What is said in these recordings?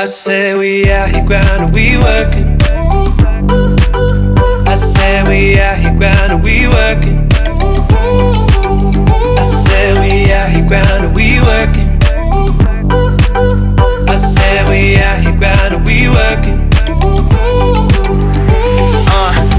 I said we out here grinding, we working. I said we out here grinding, we working. I said we out here grinding, we working. I said we out here grinding, we working.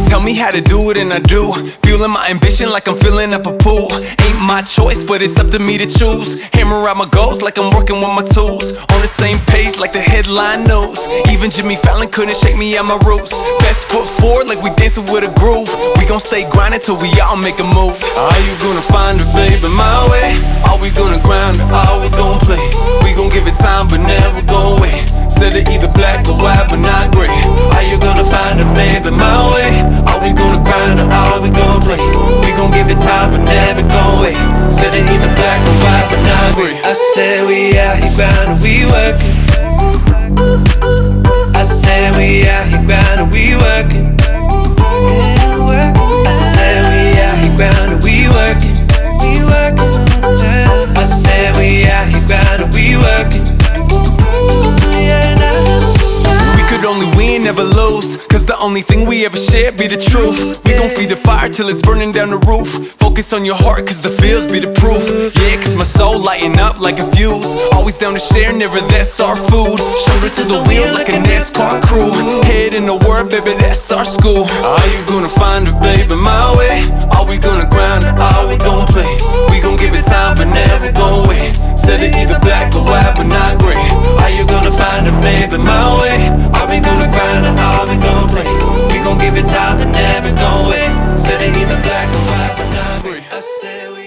Tell me how to do it and I do. Fueling my ambition like I'm filling up a pool. Ain't my choice, but it's up to me to choose. Hammer out my goals like I'm working with my tools. On the same page like the headline news. Even Jimmy Fallon couldn't shake me out my roots. Best foot forward like we dancing with a groove. We gon' stay grinding till we all make a move. Are you gonna find it, baby, my way? Are we gonna grind or are we gonna play? We gon' give it time but never go away. Said it either black or white but not gray. Are you gonna find it, baby, my way? Are we gonna grind or are we gonna play? We gon' give it time but never go away. Said it either black or white but not gray. I said we out here grinding, we working. I said we out here grinding, we working. I said we out here grinding, we working. I said we out here grinding, we working. We could only win, never lose. Cause the only thing we ever share be the truth. We gon' feed the fire till it's burning down the roof. Focus on your heart cause the feels be the proof. Yeah, cause my soul lighting up like a fuse. Always down to share, never that's our food. Shoulder to the wheel like a NASCAR crew. Head in the world, baby, that's our school. Are you gonna find it, baby, my way? Are we gonna grind or are we gonna play? We gon' give it time but never go away. Said it either black or white but not gray. Are you gonna find it, baby, my way? Are we gonna grind or are we gonna play? We gon' give it time but never go away. Said it either black or white but not gray. I said we